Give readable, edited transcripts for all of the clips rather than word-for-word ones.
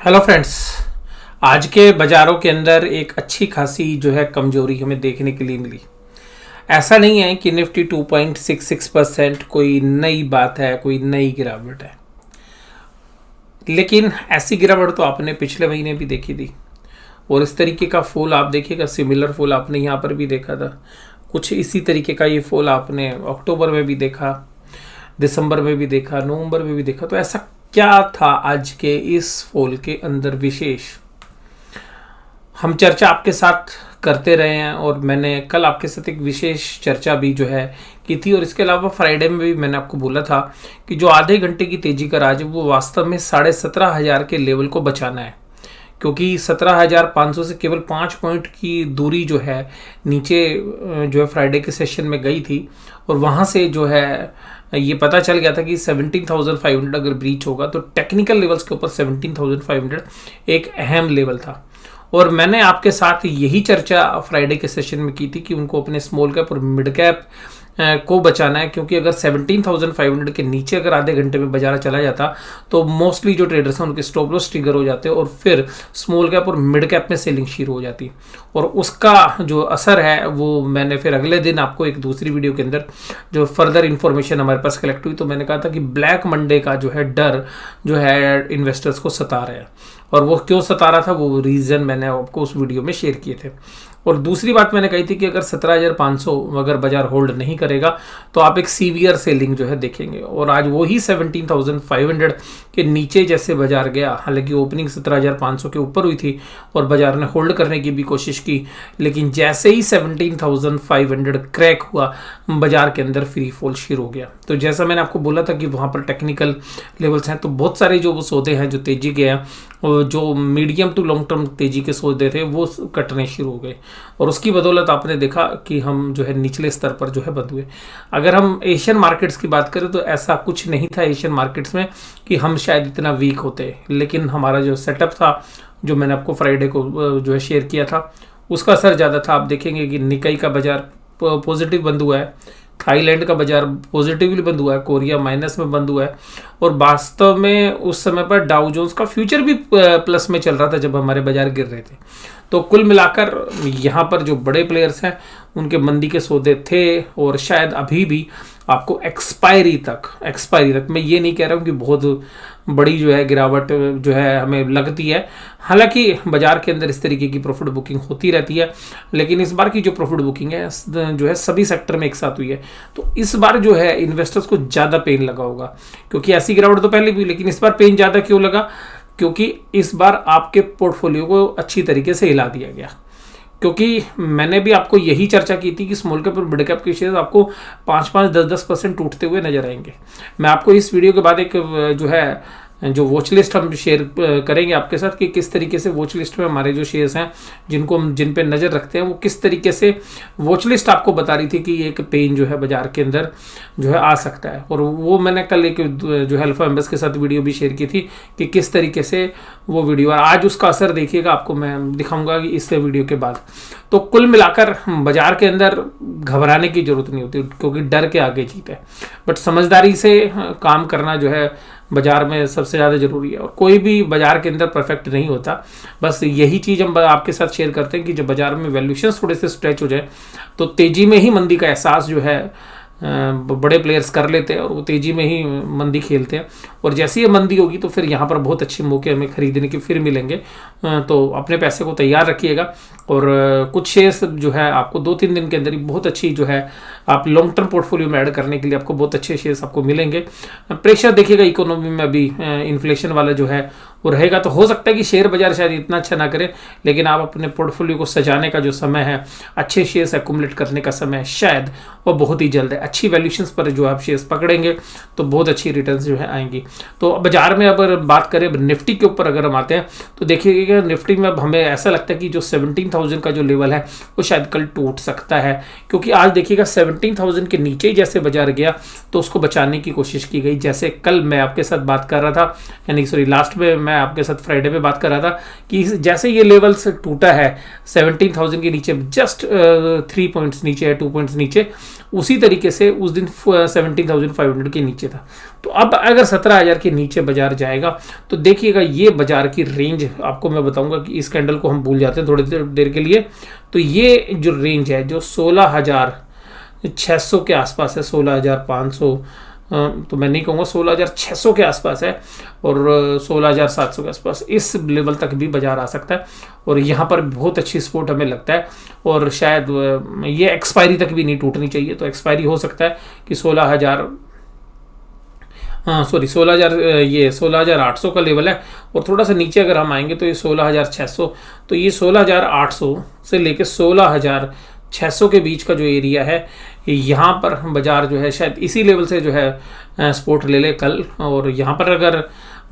Hello friends. आज के बाज़ारों के अंदर एक अच्छी खासी जो है कमजोरी हमें देखने के लिए मिली। ऐसा नहीं है कि निफ्टी 2.66% कोई नई बात है, कोई नई गिरावट है, लेकिन ऐसी गिरावट तो आपने पिछले महीने भी देखी थी और इस तरीके का फॉल आप देखिएगा, सिमिलर फॉल आपने यहाँ पर भी देखा था। कुछ इसी तरीके का ये फॉल आपने अक्टूबर में भी देखा, दिसंबर में भी देखा, नवंबर में भी देखा। तो ऐसा क्या था आज के इस फॉल के अंदर विशेष, हम चर्चा आपके साथ करते रहे हैं और मैंने कल आपके साथ एक विशेष चर्चा भी जो है की थी। और इसके अलावा फ्राइडे में भी मैंने आपको बोला था कि जो आधे घंटे की तेजी का राज है वो वास्तव में 17,500 के लेवल को बचाना है, क्योंकि 17,500 से केवल 5 पॉइंट की दूरी जो है नीचे जो है फ्राइडे के सेशन में गई थी। और वहाँ से जो है ये पता चल गया था कि 17,500 अगर ब्रीच होगा तो टेक्निकल लेवल्स के ऊपर 17,500 एक अहम लेवल था। और मैंने आपके साथ यही चर्चा फ्राइडे के सेशन में की थी कि उनको अपने स्मॉल कैप और मिड कैप को बचाना है, क्योंकि अगर 17,500 के नीचे अगर आधे घंटे में बाजार चला जाता तो मोस्टली जो ट्रेडर्स हैं उनके स्टॉप लॉस ट्रिगर हो जाते और फिर स्मॉल कैप और मिड कैप में सेलिंग शुरू हो जाती। और उसका जो असर है वो मैंने फिर अगले दिन आपको एक दूसरी वीडियो के अंदर जो फर्दर इन्फॉर्मेशन हमारे पास कलेक्ट हुई तो मैंने कहा था कि ब्लैक मंडे का जो है डर जो है इन्वेस्टर्स को सता रहा है। और वो क्यों सता रहा था वो रीज़न मैंने आपको उस वीडियो में शेयर किए थे। और दूसरी बात मैंने कही थी कि अगर 17,500 अगर बाजार होल्ड नहीं करेगा तो आप एक सीवियर सेलिंग जो है देखेंगे। और आज वही 17,500 के नीचे जैसे बाजार गया, हालांकि ओपनिंग 17,500 के ऊपर हुई थी और बाजार ने होल्ड करने की भी कोशिश की, लेकिन जैसे ही 17,500 क्रैक हुआ बाजार के अंदर फ्री फॉल शुरू हो गया। तो जैसा मैंने आपको बोला था कि वहाँ पर टेक्निकल लेवल्स हैं, तो बहुत सारे जो वो सौदे हैं जो तेजी के हैं, जो मीडियम टू लॉन्ग टर्म तेजी के सौदे थे वो कटने शुरू हो गए। और उसकी बदौलत आपने देखा कि हम जो है निचले स्तर पर जो है बंद हुए। अगर हम एशियन मार्केट्स की बात करें तो ऐसा कुछ नहीं था एशियन मार्केट्स में कि हम शायद इतना वीक होते, लेकिन हमारा जो सेटअप था जो मैंने आपको फ्राइडे को जो है शेयर किया था उसका असर ज़्यादा था। आप देखेंगे कि निकाई का बाजार पॉजिटिव बंद हुआ है, थाईलैंड का बाजार पॉजिटिवली बंद हुआ है, कोरिया माइनस में बंद हुआ है। और वास्तव में उस समय पर डाउ जोन्स का फ्यूचर भी प्लस में चल रहा था जब हमारे बाजार गिर रहे थे। तो कुल मिलाकर यहाँ पर जो बड़े प्लेयर्स हैं उनके मंदी के सौदे थे और शायद अभी भी आपको एक्सपायरी तक मैं ये नहीं कह रहा हूँ कि बहुत बड़ी जो है गिरावट जो है हमें लगती है। हालांकि बाजार के अंदर इस तरीके की प्रॉफिट बुकिंग होती रहती है, लेकिन इस बार की जो प्रॉफिट बुकिंग है जो है सभी सेक्टर में एक साथ हुई है। तो इस बार जो है इन्वेस्टर्स को ज़्यादा पेन लगा होगा, क्योंकि ऐसी गिरावट तो पहले भी, लेकिन इस बार पेन ज़्यादा क्यों लगा? क्योंकि इस बार आपके पोर्टफोलियो को अच्छी तरीके से हिला दिया गया। क्योंकि मैंने भी आपको यही चर्चा की थी कि स्मॉल कैप और मिड कैप के शेयर आपको 5-5, 10-10% टूटते हुए नजर आएंगे। मैं आपको इस वीडियो के बाद एक जो है जो वॉच लिस्ट हम शेयर करेंगे आपके साथ कि किस तरीके से वॉच लिस्ट में हमारे जो शेयर्स हैं जिनको हम जिन पे नज़र रखते हैं वो किस तरीके से वॉच लिस्ट आपको बता रही थी कि एक पेन जो है बाजार के अंदर जो है आ सकता है। और वो मैंने कल एक जो है अल्फा एम्बेस के साथ वीडियो भी शेयर की थी कि किस तरीके से वो वीडियो, और आज उसका असर देखिएगा, आपको मैं दिखाऊंगा कि इस वीडियो के बाद। तो कुल मिलाकर बाजार के अंदर घबराने की जरूरत नहीं होती, क्योंकि डर के आगे जीत है, बट समझदारी से काम करना जो है बाजार में सबसे ज़्यादा जरूरी है। और कोई भी बाजार के अंदर परफेक्ट नहीं होता, बस यही चीज़ हम आपके साथ शेयर करते हैं कि जब बाजार में वैल्यूएशंस थोड़े से स्ट्रेच हो जाए तो तेजी में ही मंदी का एहसास जो है बड़े प्लेयर्स कर लेते हैं और वो तेजी में ही मंदी खेलते हैं। और जैसे ही मंदी होगी तो फिर यहाँ पर बहुत अच्छे मौके हमें खरीदने के फिर मिलेंगे। तो अपने पैसे को तैयार रखिएगा और कुछ शेयर्स जो है आपको 2-3 दिन के अंदर ही बहुत अच्छी जो है आप लॉन्ग टर्म पोर्टफोलियो में ऐड करने के लिए आपको बहुत अच्छे शेयर्स आपको मिलेंगे। प्रेशर देखिएगा इकोनॉमी में अभी इन्फ्लेशन वाला जो है वो रहेगा, तो हो सकता है कि शेयर बाजार शायद इतना अच्छा ना करे, लेकिन आप अपने पोर्टफोलियो को सजाने का जो समय है, अच्छे शेयर्स एक्युमुलेट करने का समय है, शायद वो बहुत ही जल्द है। अच्छी वैल्यूएशंस पर जो आप शेयर्स पकड़ेंगे तो बहुत अच्छी रिटर्न्स जो है आएंगी। तो बाजार में अगर बात करें निफ्टी के ऊपर अगर हम आते हैं तो देखिएगा निफ्टी में अब हमें ऐसा लगता है कि जो 17,000 का जो लेवल है वो शायद कल टूट सकता है, क्योंकि आज देखिएगा 17,000 के नीचे ही जैसे बाजार गया तो उसको बचाने की कोशिश की गई। जैसे कल मैं आपके साथ बात कर रहा था, यानी सॉरी लास्ट में मैं आपके साथ फ्राइडे पे बात कर रहा था कि जैसे ये लेवल से टूटा है 17,000 के नीचे, जस्ट 3 पॉइंट्स नीचे है, 2 पॉइंट्स नीचे, उसी तरीके से उस दिन 17,500 के नीचे था। तो अब अगर 17,000 के नीचे बाजार जाएगा तो देखिएगा ये बाजार की रेंज, आपको मैं बताऊंगा कि इस कैंडल को हम भूल जाते हैं थोड़ी देर के लिए, तो ये जो रेंज है जो 16,600 के आसपास है, 16,500 तो मैं नहीं कहूँगा, 16,600 के आसपास है और 16,700 के आसपास, इस लेवल तक भी बाजार आ सकता है और यहाँ पर बहुत अच्छी सपोर्ट हमें लगता है। और शायद ये एक्सपायरी तक भी नहीं टूटनी चाहिए, तो एक्सपायरी हो सकता है कि 16,800 का लेवल है और थोड़ा सा नीचे अगर हम आएंगे तो ये 16,600, तो ये 16,800 से लेके 16,600 के बीच का जो एरिया है, यहाँ पर बाजार जो है शायद इसी लेवल से जो है सपोर्ट ले ले कल। और यहाँ पर अगर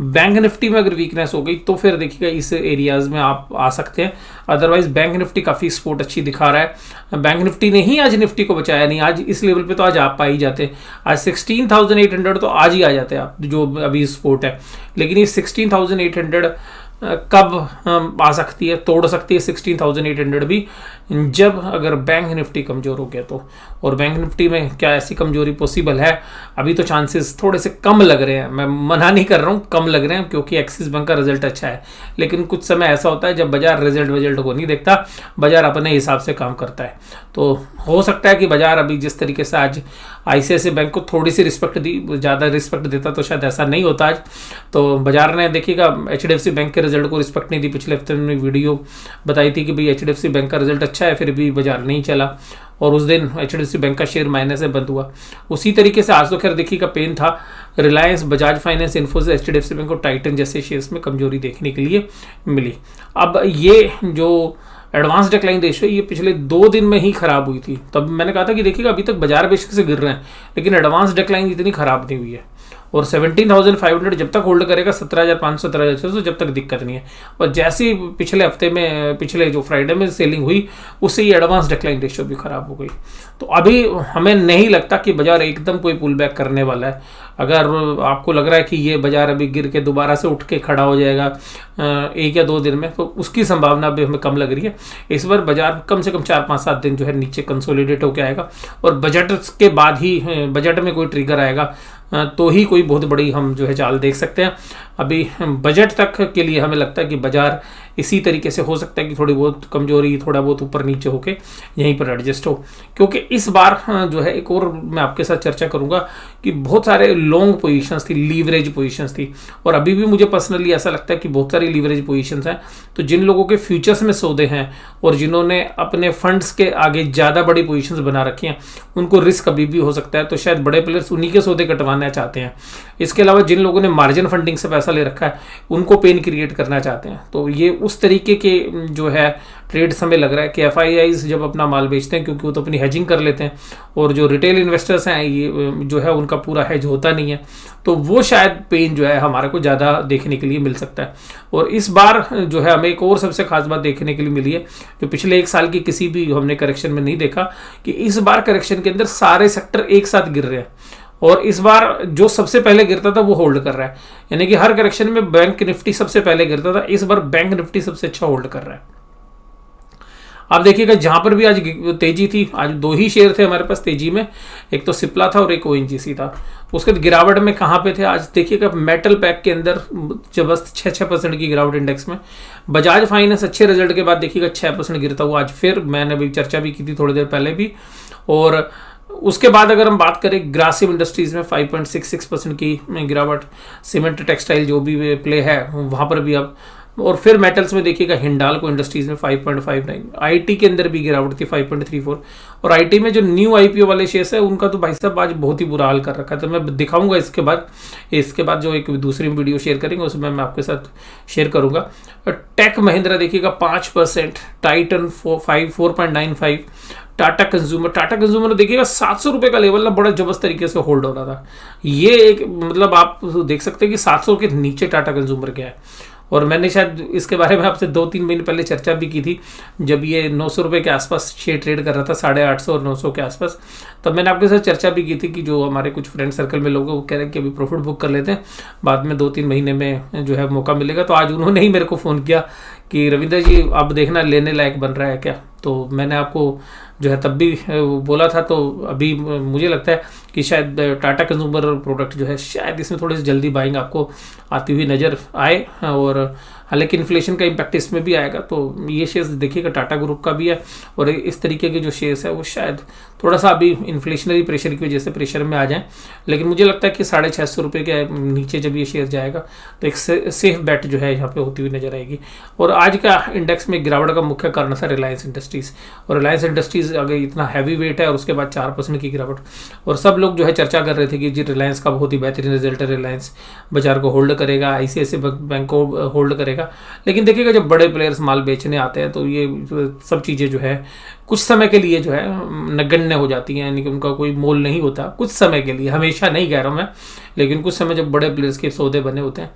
बैंक निफ्टी में अगर वीकनेस हो गई तो फिर देखिएगा इस एरियाज में आप आ सकते हैं, अदरवाइज बैंक निफ्टी काफ़ी सपोर्ट अच्छी दिखा रहा है। बैंक निफ्टी ने ही आज निफ्टी को बचाया, नहीं आज इस लेवल पे तो आज आप पा ही जाते, आज 16,800 तो आज ही आ जाते आप, जो अभी सपोर्ट है। लेकिन ये 16,800 कब आ सकती है, तोड़ सकती है 16,800 भी, जब अगर बैंक निफ्टी कमज़ोर हो गया तो। और बैंक निफ्टी में क्या ऐसी कमजोरी पॉसिबल है? अभी तो चांसेस थोड़े से कम लग रहे हैं, मैं मना नहीं कर रहा हूँ, कम लग रहे हैं क्योंकि एक्सिस बैंक का रिजल्ट अच्छा है। लेकिन कुछ समय ऐसा होता है जब बाजार रिजल्ट को नहीं देखता, बाजार अपने हिसाब से काम करता है। तो हो सकता है कि बाजार अभी जिस तरीके से आज ICICI बैंक को थोड़ी सी रिस्पेक्ट दी, ज़्यादा रिस्पेक्ट देता तो शायद ऐसा नहीं होता आज। तो बाजार ने देखिएगा HDFC बैंक के रिजल्ट को रिस्पेक्ट नहीं दी। पिछले हफ्ते में वीडियो बताई थी कि भाई HDFC बैंक का रिजल्ट अच्छा है, फिर भी बाजार नहीं चला और उस दिन HDFC बैंक का शेयर माइनस से बंद हुआ। उसी तरीके से आज तो खैर देखिएगा पेन था, Reliance, Bajaj finance, Infosys, HDFC bank और टाइटन जैसे शेयर्स में कमजोरी देखने के लिए मिली। अब ये जो एडवांस डिक्लाइन रेशियो ये पिछले 2 दिन में ही खराब हुई थी। तब मैंने कहा था कि देखिएगा अभी तक बाजार बेशक से गिर रहे हैं लेकिन एडवांस डिक्लाइन इतनी खराब नहीं हुई है। और 17,500 जब तक होल्ड करेगा, 17,500 17,600 जब तक दिक्कत नहीं है। और जैसे पिछले हफ्ते में, पिछले जो फ्राइडे में सेलिंग हुई, उससे ही एडवांस डिक्लाइन रेशियो भी खराब हो गई। तो अभी हमें नहीं लगता कि बाजार एकदम कोई पुल बैक करने वाला है। अगर आपको लग रहा है कि ये बाजार अभी गिर के दोबारा से उठ के खड़ा हो जाएगा 1 या 2 दिन में, तो उसकी संभावना भी हमें कम लग रही है। इस बार बाजार कम से कम 4-5-7 दिन जो है नीचे कंसोलिडेट होकर आएगा और बजट के बाद ही, बजट में कोई ट्रिगर आएगा तो ही कोई बहुत बड़ी हम जो है चाल देख सकते हैं। अभी बजट तक के लिए हमें लगता है कि बाजार इसी तरीके से हो सकता है कि थोड़ी बहुत कमजोरी, थोड़ा बहुत ऊपर नीचे होके यहीं पर एडजस्ट हो। क्योंकि इस बार जो है एक और मैं आपके साथ चर्चा करूंगा कि बहुत सारे लॉन्ग पोजीशंस थी, लीवरेज पोजीशंस थी, और अभी भी मुझे पर्सनली ऐसा लगता है कि बहुत सारी लीवरेज पोजीशंस हैं। तो जिन लोगों के फ्यूचर्स में सौदे हैं और जिन्होंने अपने फंड्स के आगे ज़्यादा बड़ी पोजीशंस बना रखी हैं, उनको रिस्क अभी भी हो सकता है। तो शायद बड़े प्लेयर्स उन्हीं के सौदे कटवाना चाहते हैं। इसके अलावा जिन लोगों ने मार्जिन फंडिंग से पैसा ले रखा है, उनको पेन क्रिएट करना चाहते हैं। तो ये उस तरीके के जो है ट्रेड्स हमें लग रहा है कि FIIs जब अपना माल बेचते हैं, क्योंकि वो तो अपनी हेजिंग कर लेते हैं, और जो रिटेल इन्वेस्टर्स हैं ये जो है उनका पूरा हेज होता नहीं है, तो वो शायद पेन जो है हमारे को ज़्यादा देखने के लिए मिल सकता है। और इस बार जो है हमें एक और सबसे खास बात देखने के लिए मिली है, जो पिछले 1 साल की किसी भी हमने करेक्शन में नहीं देखा, कि इस बार करेक्शन के अंदर सारे सेक्टर एक साथ गिर रहे हैं। और इस बार जो सबसे पहले गिरता था वो होल्ड कर रहा है, यानी कि हर करेक्शन में बैंक निफ्टी सबसे पहले गिरता था, इस बार बैंक निफ्टी सबसे अच्छा होल्ड कर रहा है। आप देखिएगा जहां पर भी आज तेजी थी, आज 2 ही शेयर थे हमारे पास तेजी में, एक तो सिप्ला था और एक ONGC था। उसके गिरावट में कहां पे थे आज देखिएगा, मेटल पैक के अंदर जबरदस्त 6% की गिरावट इंडेक्स में। बजाज फाइनेंस अच्छे रिजल्ट के बाद देखिएगा 6% गिरता हुआ आज, फिर मैंने अभी चर्चा भी की थी थोड़ी देर पहले भी। और उसके बाद अगर हम बात करें ग्रासिम इंडस्ट्रीज में 5.66% की गिरावट, सीमेंट टेक्सटाइल जो भी प्ले है वहां पर भी अब, और फिर मेटल्स में देखिएगा हिंडाल्को इंडस्ट्रीज में 5.59, IT के अंदर भी गिरावट थी 5.34, और IT में जो न्यू IPO वाले शेयर्स है उनका तो भाई साहब आज बहुत ही बुरा हाल कर रखा है। तो मैं दिखाऊंगा इसके बाद जो एक दूसरी वीडियो शेयर करेंगे उसमें मैं आपके साथ शेयर करूंगा। टेक महिंद्रा देखिएगा 5%, टाइटन 4.95, टाटा कंज्यूमर देखिएगा 700 रुपए का लेवल ना बड़ा जबरदस्त तरीके से होल्ड हो रहा था। ये एक मतलब आप देख सकते हैं कि 700 के नीचे टाटा कंज्यूमर गया है। और मैंने शायद इसके बारे में आपसे 2-3 महीने पहले चर्चा भी की थी, जब ये 900 रुपये के आसपास शेयर ट्रेड कर रहा था, 850 और 900 के आसपास। तब मैंने आपके साथ चर्चा भी की थी कि जो हमारे कुछ फ्रेंड सर्कल में लोग हैं वो कह रहे हैं कि अभी प्रॉफिट बुक कर लेते हैं, बाद में 2-3 महीने में जो है मौका मिलेगा। तो आज उन्होंने ही मेरे को फ़ोन किया कि रविंदर जी आप देखना लेने लायक बन रहा है क्या। तो मैंने आपको जो है तब भी बोला था, तो अभी मुझे लगता है कि शायद टाटा कंज्यूमर प्रोडक्ट जो है शायद इसमें थोड़ी सी जल्दी बाइंग आपको आती हुई नज़र आए। और हालांकि इन्फ्लेशन का इम्पैक्ट इसमें भी आएगा, तो ये शेयर्स देखिएगा टाटा ग्रुप का भी है, और इस तरीके के जो शेयर्स है वो शायद थोड़ा सा अभी इन्फ्लेशनरी प्रेशर की वजह से प्रेशर में आ जाएं। लेकिन मुझे लगता है कि 650 रुपये के नीचे जब ये शेयर जाएगा तो एक सेफ बेट जो है यहाँ पे होती हुई नजर आएगी। और आज का इंडेक्स में गिरावट का मुख्य कारण था रिलायंस इंडस्ट्रीज, और रिलायंस इंडस्ट्रीज अगर इतना हैवी वेट है और उसके बाद 4% की गिरावट, और सब लोग जो है चर्चा कर रहे थे कि जी रिलायंस का बहुत ही बेहतरीन रिजल्ट है, रिलायंस बाजार को होल्ड करेगा, ICICI बैंक को होल्ड करेगा। लेकिन देखिएगा जब बड़े प्लेयर्स माल बेचने आते हैं तो ये सब चीज़ें जो है कुछ समय के लिए जो है नगण्य हो जाती हैं, यानी कि उनका कोई मोल नहीं होता कुछ समय के लिए, हमेशा नहीं कह रहा हूँ मैं, लेकिन कुछ समय जब बड़े प्लेयर्स के सौदे बने होते हैं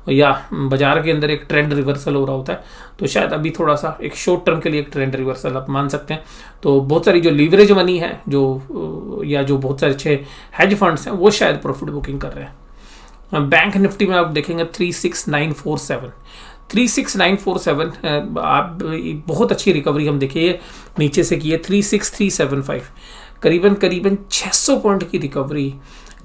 या बाजार के अंदर एक ट्रेंड रिवर्सल हो रहा होता है, तो शायद अभी थोड़ा सा एक शॉर्ट टर्म के लिए एक ट्रेंड रिवर्सल आप मान सकते हैं। तो बहुत सारी जो लीवरेज मनी है जो बहुत सारे अच्छे हेज फंड्स हैं वो शायद प्रॉफिट बुकिंग कर रहे हैं। बैंक निफ्टी में आप देखेंगे 36947 आप बहुत अच्छी रिकवरी हम देखिए नीचे से की है 36375, करीबन 600 पॉइंट की रिकवरी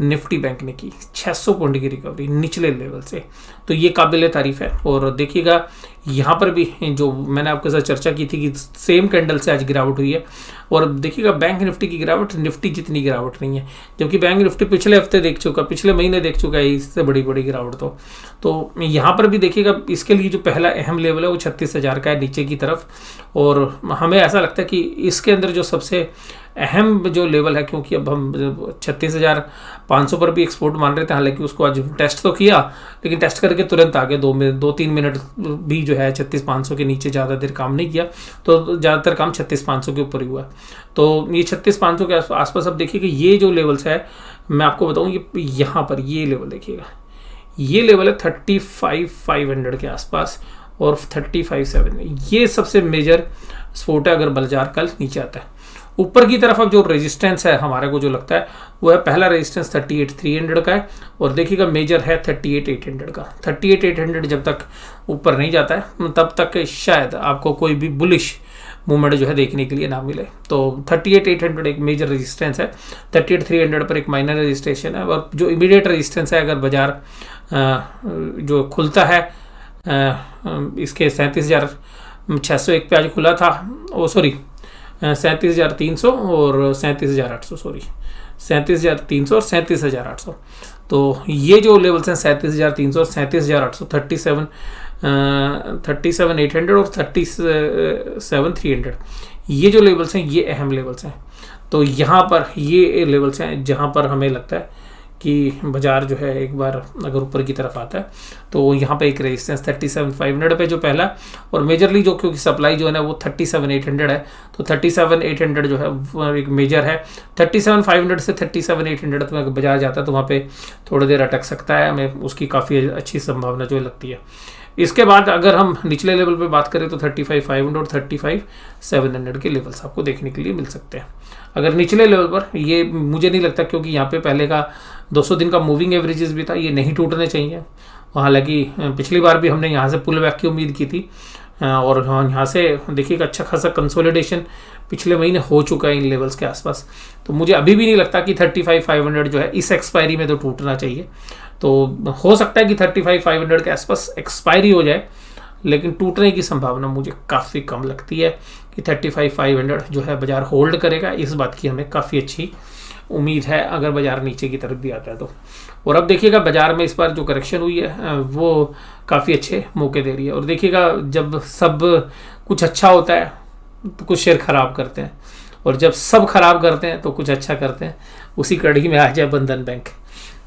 निफ्टी बैंक ने की, 600 पॉइंट की रिकवरी निचले लेवल से, तो ये काबिल तारीफ है। और देखिएगा यहाँ पर भी जो मैंने आपके साथ चर्चा की थी कि सेम कैंडल से आज गिरावट हुई है, और देखिएगा बैंक निफ्टी की गिरावट निफ्टी जितनी गिरावट नहीं है, जबकि बैंक निफ्टी पिछले हफ्ते देख चुका, पिछले महीने देख चुका है इससे बड़ी गिरावट। तो यहाँ पर भी देखिएगा इसके लिए जो पहला अहम लेवल है वो 36,000 का है नीचे की तरफ, और हमें ऐसा लगता है कि इसके अंदर जो सबसे अहम जो लेवल है, क्योंकि अब हम 36,500 पर भी एक्सपोर्ट मान रहे थे, हालांकि उसको आज टेस्ट तो किया लेकिन टेस्ट करके तुरंत आगे 2-3 मिनट भी जो है 36,500 के नीचे ज़्यादा देर काम नहीं किया, तो ज़्यादातर काम 36,500 के ऊपर ही हुआ। तो ये 36,500 के आसपास अब देखिएगा ये जो लेवल्स है मैं आपको बताऊँ, ये यहाँ पर ये लेवल देखिएगा, ये लेवल है 35,500 के आसपास और 35,700, ये सबसे मेजर सपोर्ट है अगर बाजार कल नीचे आता है। ऊपर की तरफ अब जो रेजिस्टेंस है हमारे को जो लगता है वो है, पहला रेजिस्टेंस 38,300 का है, और देखिएगा मेजर है 38,800 का। 38,800 जब तक ऊपर नहीं जाता है तब तक शायद आपको कोई भी बुलिश मूवमेंट जो है देखने के लिए ना मिले। तो 38,800 एक मेजर रेजिस्टेंस है, 38,300 पर एक माइनर रेजिस्टेंस है, और जो इमीडिएट रेजिस्टेंस है अगर बाजार जो खुलता है इसके 37,601 पे आज खुला था, 37,300 और 37,800, 37,300 और 37,800, तो ये जो लेवल्स हैं 37,300 और 37,800, 37,800 और 37,300, ये जो लेवल्स हैं ये अहम लेवल्स हैं। तो यहाँ पर ये लेवल्स हैं जहाँ पर हमें लगता है कि बाजार जो है एक बार अगर ऊपर की तरफ आता है तो यहाँ पे एक रेजिस्टेंस 37,500 पे जो पहला, और मेजरली जो क्योंकि सप्लाई जो है ना वो 37,800 है, तो 37,800 जो है वो एक मेजर है। 37,500 से 37,800 तक बाजार जाता है तो वहाँ पे थोड़ी देर अटक सकता है, हमें उसकी काफ़ी अच्छी संभावना जो लगती है। इसके बाद अगर हम निचले लेवल पे बात करें तो 35,500 और 35,700 के लेवल्स आपको देखने के लिए मिल सकते हैं। अगर निचले लेवल पर ये मुझे नहीं लगता, क्योंकि यहाँ पे पहले का 200 दिन का मूविंग एवरेजेस भी था, ये नहीं टूटने चाहिए। हालांकि पिछली बार भी हमने यहाँ से पुल बैक की उम्मीद की थी, और यहाँ से देखिएगा अच्छा खासा कंसोलिडेशन पिछले महीने हो चुका है इन लेवल्स के आसपास। तो मुझे अभी भी नहीं लगता कि 35,500 जो है इस एक्सपायरी में तो टूटना चाहिए। तो हो सकता है कि 35,500 के आसपास एक्सपायरी हो जाए, लेकिन टूटने की संभावना मुझे काफ़ी कम लगती है कि 35,500 जो है बाजार होल्ड करेगा। इस बात की हमें काफ़ी अच्छी उम्मीद है अगर बाजार नीचे की तरफ भी आता है तो। और अब देखिएगा बाजार में इस बार जो करेक्शन हुई है वो काफ़ी अच्छे मौके दे रही है, और देखिएगा जब सब कुछ अच्छा होता है तो कुछ शेयर खराब करते हैं, और जब सब खराब करते हैं तो कुछ अच्छा करते हैं। उसी कड़ी में आ जाए बंधन बैंक,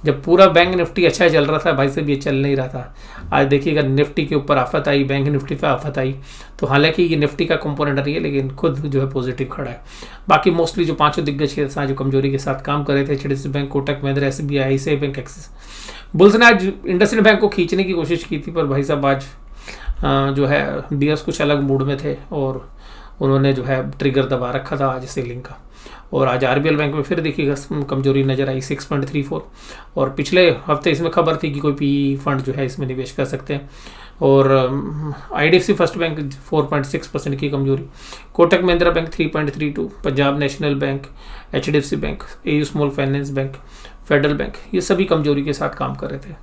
जब पूरा बैंक निफ्टी अच्छा चल रहा था भाई साहब, ये चल नहीं रहा था। आज देखिएगा निफ्टी के ऊपर आफत आई, बैंक निफ्टी पे आफत आई। तो हालांकि ये निफ्टी का कंपोनेंट नहीं है, लेकिन खुद जो है पॉजिटिव खड़ा है। बाकी मोस्टली जो पांचों दिग्गज शेयर जो कमजोरी के साथ काम कर रहे थे, HDFC bank, Kotak Mahindra, SBI, ICICI bank, axis, bulls ने आज इंडसइंड बैंक को खींचने की कोशिश की थी, पर भाई साहब आज जो है बियर्स कुछ अलग मूड में थे और उन्होंने जो है ट्रिगर दबा रखा था आज सेलिंग का। और आज आरबीएल बैंक में फिर देखिएगा कमजोरी नजर आई 6.34। और पिछले हफ्ते इसमें खबर थी कि कोई पी फंड जो है इसमें निवेश कर सकते हैं। और आईडीएफसी फर्स्ट बैंक 4.6% की कमजोरी, Kotak Mahindra bank 3.32, Punjab national bank, HDFC bank, AU small finance bank, federal bank, ये सभी कमजोरी के साथ काम कर रहे थे।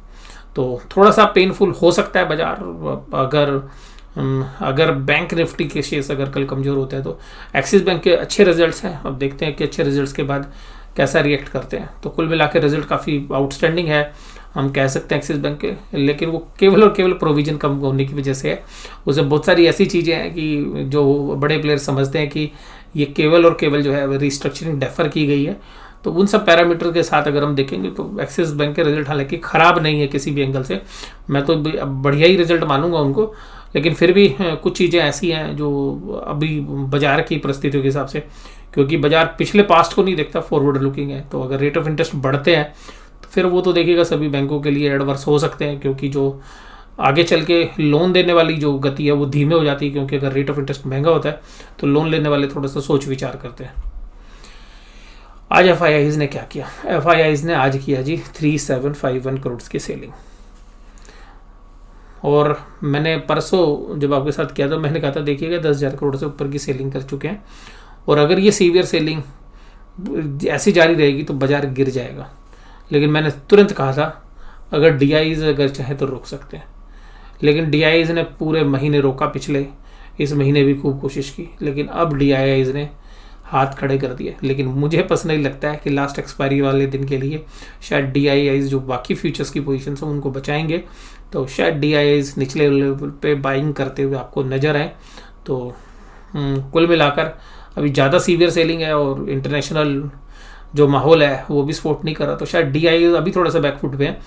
तो थोड़ा सा पेनफुल हो सकता है बाजार अगर बैंक निफ्टी के शेयर्स अगर कल कमजोर होते हैं तो। एक्सिस बैंक के अच्छे रिजल्ट्स हैं, अब देखते हैं कि अच्छे रिजल्ट्स के बाद कैसा रिएक्ट करते हैं। तो कुल मिलाकर रिजल्ट काफ़ी आउटस्टैंडिंग है हम कह सकते हैं एक्सिस बैंक के, लेकिन वो केवल और केवल प्रोविजन कम होने की वजह से है। उसमें बहुत सारी ऐसी चीज़ें हैं कि जो बड़े प्लेयर समझते हैं कि ये केवल और केवल जो है रिस्ट्रक्चरिंग डेफर की गई है। तो उन सब पैरामीटर के साथ अगर हम देखेंगे तो एक्सिस बैंक के रिजल्ट हालांकि ख़राब नहीं है किसी भी एंगल से, मैं तो बढ़िया ही रिजल्ट मानूंगा उनको, लेकिन फिर भी कुछ चीज़ें ऐसी हैं जो अभी बाजार की परिस्थितियों के हिसाब से, क्योंकि बाजार पिछले पास्ट को नहीं देखता, फॉरवर्ड लुकिंग है। तो अगर रेट ऑफ इंटरेस्ट बढ़ते हैं तो फिर वो तो देखिएगा सभी बैंकों के लिए एडवर्स हो सकते हैं, क्योंकि जो आगे चल के लोन देने वाली जो गति है वो धीमे हो जाती है, क्योंकि अगर रेट ऑफ इंटरेस्ट महंगा होता है तो लोन लेने वाले थोड़ा सा सोच विचार करते हैं। आज एफआईआईज ने क्या किया? एफआईआईज ने आज किया जी 3751 करोड़ की सेलिंग। और मैंने परसों जब आपके साथ किया था मैंने कहा था देखिएगा 10,000 करोड़ से ऊपर की सेलिंग कर चुके हैं, और अगर ये सीवियर सेलिंग ऐसी जारी रहेगी तो बाजार गिर जाएगा। लेकिन मैंने तुरंत कहा था अगर डीआईज अगर चाहे तो रोक सकते हैं, लेकिन डीआईज ने पूरे महीने रोका, पिछले इस महीने भी खूब कोशिश की, लेकिन अब डीआईज ने हाथ खड़े कर दिए। लेकिन मुझे पर्सनली लगता है कि लास्ट एक्सपायरी वाले दिन के लिए शायद डीआईआईज जो बाकी फ्यूचर्स की पोजीशन है उनको बचाएंगे, तो शायद डीआईआईज निचले लेवल पे बाइंग करते हुए आपको नजर आए। तो कुल मिलाकर अभी ज़्यादा सीवियर सेलिंग है और इंटरनेशनल जो माहौल है वो भी सपोर्ट नहीं कर रहा, तो शायद डीआईआईज अभी थोड़ा सा बैकफुट पे है।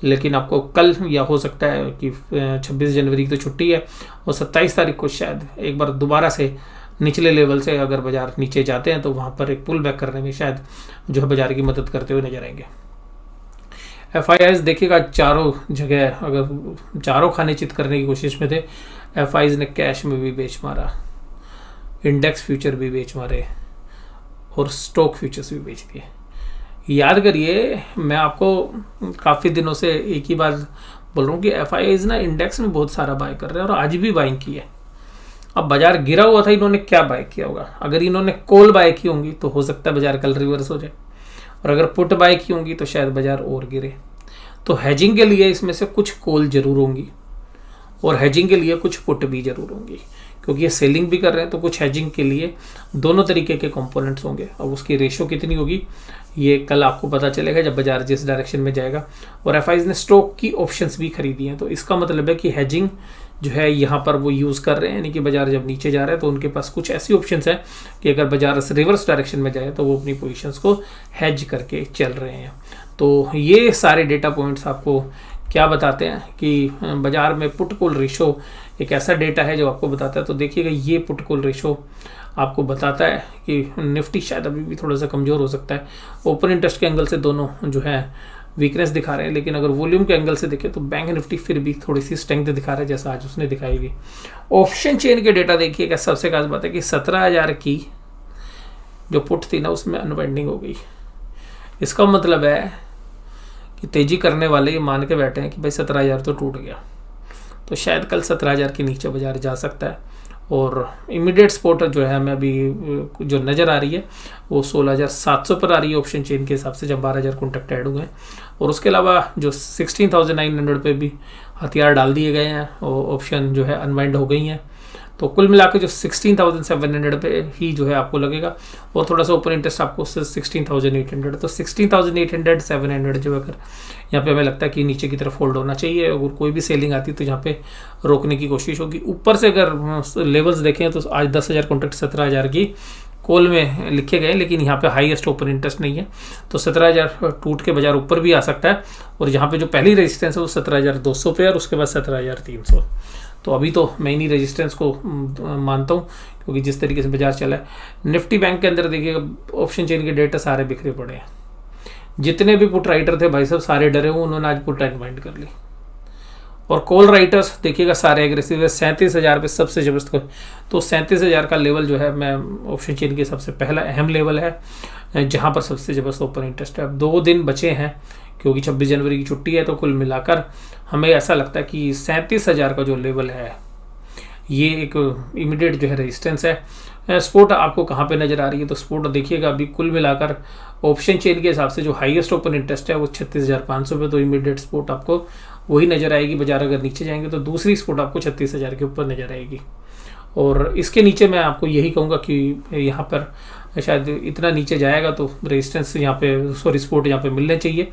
लेकिन आपको कल या हो सकता है कि 26 जनवरी की तो छुट्टी है और 27 तारीख को शायद एक बार दोबारा से निचले लेवल से अगर बाजार नीचे जाते हैं तो वहाँ पर एक पुल बैक करने में शायद जो है बाजार की मदद करते हुए नजर आएंगे। एफआईआईज देखिएगा चारों जगह अगर चारों खाने चित करने की कोशिश में थे। एफआईआईज ने कैश में भी बेच मारा, इंडेक्स फ्यूचर भी बेच मारे और स्टॉक फ्यूचर्स भी बेच दिए। याद करिए मैं आपको काफ़ी दिनों से एक ही बात बोल रहा हूँ कि एफआईआईज ना इंडेक्स में बहुत सारा बाय कर रहे हैं और आज भी बाइंग की है। अब बाजार गिरा हुआ था, इन्होंने क्या बाय किया होगा? अगर इन्होंने कॉल बाय की होंगी तो हो सकता है बाजार कल रिवर्स हो जाए, और अगर पुट बाय की होंगी तो शायद बाजार और गिरे। तो हेजिंग के लिए इसमें से कुछ कॉल जरूर होंगी और हेजिंग के लिए कुछ पुट भी जरूर होंगी, क्योंकि ये सेलिंग भी कर रहे हैं तो कुछ हेजिंग के लिए दोनों तरीके के कंपोनेंट्स होंगे। अब उसकी रेशो कितनी होगी ये कल आपको पता चलेगा जब बाजार जिस डायरेक्शन में जाएगा। और एफआईआईज ने स्टॉक की ऑप्शंस भी खरीदी हैं, तो इसका मतलब है कि हेजिंग जो है यहाँ पर वो यूज़ कर रहे हैं, यानी कि बाजार जब नीचे जा रहा है तो उनके पास कुछ ऐसी ऑप्शंस हैं कि अगर बाजार रिवर्स डायरेक्शन में जाए तो वो अपनी पोजीशंस को हेज करके चल रहे हैं। तो ये सारे डेटा पॉइंट्स आपको क्या बताते हैं कि बाजार में पुट कॉल रेशो एक ऐसा डेटा है जो आपको बताता है। तो देखिएगा ये पुट कॉल रेशो आपको बताता है कि निफ्टी शायद अभी भी थोड़ा सा कमज़ोर हो सकता है। ओपन इंटरेस्ट के एंगल से दोनों जो है वीकनेस दिखा रहे हैं, लेकिन अगर वॉल्यूम के एंगल से देखें तो बैंक निफ्टी फिर भी थोड़ी सी स्ट्रेंथ दिखा रहा है जैसा आज उसने दिखाई थी। ऑप्शन चेन के डेटा देखिएगा, सबसे खास बात है कि 17,000 की जो पुट थी ना उसमें अनवाइंडिंग हो गई। इसका मतलब है कि तेजी करने वाले ये मान के बैठे हैं कि भाई 17,000 तो टूट गया, तो शायद कल 17,000 के नीचे बाजार जा सकता है। और इमीडिएट सपोर्ट जो है हमें अभी जो नज़र आ रही है वो 16,700 पर आ रही है ऑप्शन चेन के हिसाब से, जब 12,000 कॉन्टैक्ट ऐड हुए हैं। और उसके अलावा जो 16,900 पे भी हथियार डाल दिए गए हैं, वो ऑप्शन जो है अनवाइंड हो गई हैं। तो कुल मिलाकर जो 16,700 पे ही जो है आपको लगेगा, और थोड़ा सा ओपन इंटरेस्ट आपको 16,800, तो 16,800 700 जो अगर यहाँ पे हमें लगता है कि नीचे की तरफ होल्ड होना चाहिए। अगर कोई भी सेलिंग आती है तो यहाँ पे रोकने की कोशिश होगी। ऊपर से अगर लेवल्स देखें तो आज 10,000 कॉन्ट्रैक्ट 17,000 की कॉल में लिखे गए, लेकिन यहाँ पे हाईएस्ट ओपन इंटरेस्ट नहीं है, तो 17,000 टूट के बाजार ऊपर भी आ सकता है। और यहाँ पे जो पहली रेजिस्टेंस है वो 17,200 पे और उसके बाद 17,300। तो अभी तो मैं इन्हीं रेजिस्टेंस को मानता हूँ, क्योंकि जिस तरीके से बाजार चला है। निफ्टी बैंक के अंदर देखिएगा ऑप्शन चेन के डेटा सारे बिखरे पड़े हैं। जितने भी पुट राइटर थे भाई साहब सारे डरे हुए, उन्होंने आज पुट अनवाइंड कर ली। और कॉल राइटर्स देखिएगा सारे एग्रेसिव है, 37,000 पे सबसे जबरदस्त। तो 37,000 का लेवल जो है मैं ऑप्शन चेन के सबसे पहला अहम लेवल है जहां पर सबसे जबरदस्त ओपन इंटरेस्ट है। अब 2 दिन बचे हैं क्योंकि 26 जनवरी की छुट्टी है, तो कुल मिलाकर हमें ऐसा लगता है कि 37,000 का जो लेवल है ये एक इमीडिएट जो है रेजिस्टेंस है। सपोर्ट आपको कहाँ पे नजर आ रही है, तो सपोर्ट देखिएगा अभी कुल मिलाकर ऑप्शन चेन के हिसाब से जो हाईएस्ट ओपन इंटरेस्ट है वो 36,500 पे, तो इमीडिएट सपोर्ट आपको वही नजर आएगी। बाजार अगर नीचे जाएंगे तो दूसरी सपोर्ट आपको 36,000 के ऊपर नजर आएगी। और इसके नीचे मैं आपको यही कहूँगा कि यहाँ पर शायद इतना नीचे जाएगा तो रेजिस्टेंस यहाँ पे, सॉरी सपोर्ट यहाँ पे मिलने चाहिए।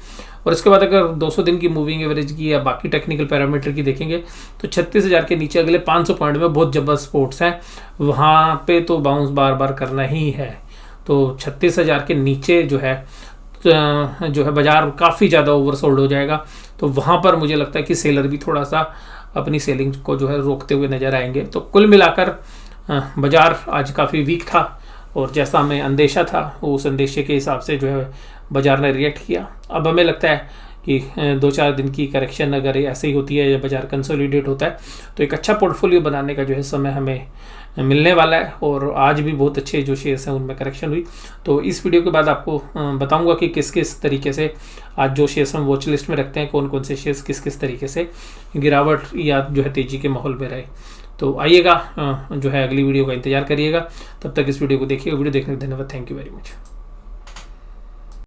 और इसके बाद अगर 200 दिन की मूविंग एवरेज की या बाकी टेक्निकल पैरामीटर की देखेंगे तो 36,000 के नीचे अगले 500 पॉइंट में बहुत जबरदस्त सपोर्ट्स हैं, वहाँ पे तो बाउंस बार बार करना ही है। तो 36,000 के नीचे जो है बाजार काफ़ी ज़्यादा ओवरसोल्ड हो जाएगा, तो वहाँ पर मुझे लगता है कि सेलर भी थोड़ा सा अपनी सेलिंग को जो है रोकते हुए नजर आएंगे। तो कुल मिलाकर बाजार आज काफ़ी वीक था और जैसा हमें अंदेशा था उस अंदेशे के हिसाब से जो है बाजार ने रिएक्ट किया। अब हमें लगता है कि 2-4 दिन की करेक्शन अगर ऐसे ही होती है या बाजार कंसोलिडेट होता है तो एक अच्छा पोर्टफोलियो बनाने का जो है समय हमें मिलने वाला है। और आज भी बहुत अच्छे जो शेयर्स हैं उनमें करेक्शन हुई। तो इस वीडियो के बाद आपको बताऊंगा कि किस किस तरीके से आज जो शेयर्स हम वॉच लिस्ट में रखते हैं, कौन कौन से शेयर्स किस किस तरीके से गिरावट या जो है तेजी के माहौल में रहे। तो आइएगा जो है अगली वीडियो का इंतजार करिएगा, तब तक इस वीडियो को देखिएगा। वीडियो देखने के धन्यवाद, थैंक यू वेरी मच।